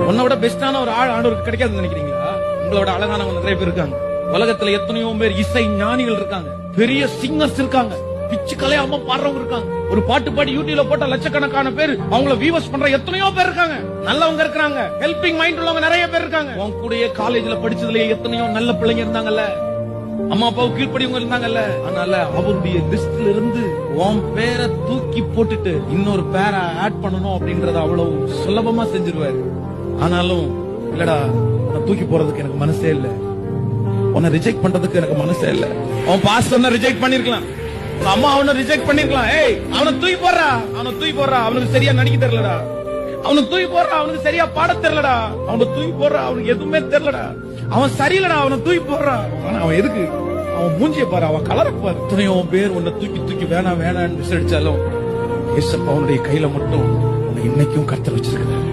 உன்னை விட பெஸ்டான ஒரு ஆண்டவருக்கு கிடைக்காதுன்னு நினைக்கிறீங்களா? உங்களோட அழகானவங்க நிறைய பேர் இருக்காங்க. உலகத்துல எத்தனையோ பேர் இசை ஞானிகள் இருக்காங்க, பெரிய சிங்கர்ஸ் இருக்காங்க, பிச்சு கலையாம பாடுறவங்க இருக்காங்க. ஒரு பாட்டு பாடி யூடியூப்ல போட்ட லட்சக்கணக்கான பேர் அவங்கள வியூவர்ஸ் பண்ற எத்தனையோ பேர் இருக்காங்க. நல்லவங்க இருக்காங்க, ஹெல்பிங் மைண்ட் உள்ளவங்க நிறைய பேர் இருக்காங்க. உன் கூடயே காலேஜ்ல படிச்சதுலயே எத்தனையோ நல்ல பிள்ளைங்க இருந்தாங்கல்ல, அம்மா அப்பாவுக்கு கீழ்ப்படியவங்க இருந்தாங்கல்ல. அதனால அவருடைய லிஸ்ட்ல இருந்து உன் பேரை தூக்கி போட்டுட்டு இன்னொரு பேரை ஆட் பண்ணணும் அப்படின்றத அவ்வளவு சுலபமா செஞ்சிருவாரு. ஆனாலும் இல்லடா, உன்னை தூக்கி போறதுக்கு எனக்கு மனசே இல்ல, உன்னை ரிஜெக்ட் பண்றதுக்கு எனக்கு மனசே இல்ல. அவன் பாஸ்டர் ரிஜெக்ட் பண்ணிருக்கலாம், அம்மா அவனை ரிஜெக்ட் பண்ணிருக்கலாம். ஏய், அவனை தூக்கி போடுறா, அவனை தூக்கி போடுறா, அவனுக்கு சரியா நடிக்க தெரியலடா, அவனை தூக்கி போடுறா, அவனுக்கு சரியா பாட தெரியலடா, அவனை தூக்கி போடுறா, அவனுக்கு எதுவுமே தெரியலடா, அவன் சரியில்லடா, அவனை தூக்கி போடுறா. அவன் எதுக்கு? அவன் மூஞ்சிய பாரு, அவன் கலரை பாரு. எத்தனையோ பேர் உன்னை தூக்கி தூக்கி வேணாம் வேணான்னு விசாரிச்சாலும் ஏசப்பா அவனுடைய கையில மட்டும் உன்னை இன்னைக்கும் கர்த்தர் வச்சிருக்கிறார்.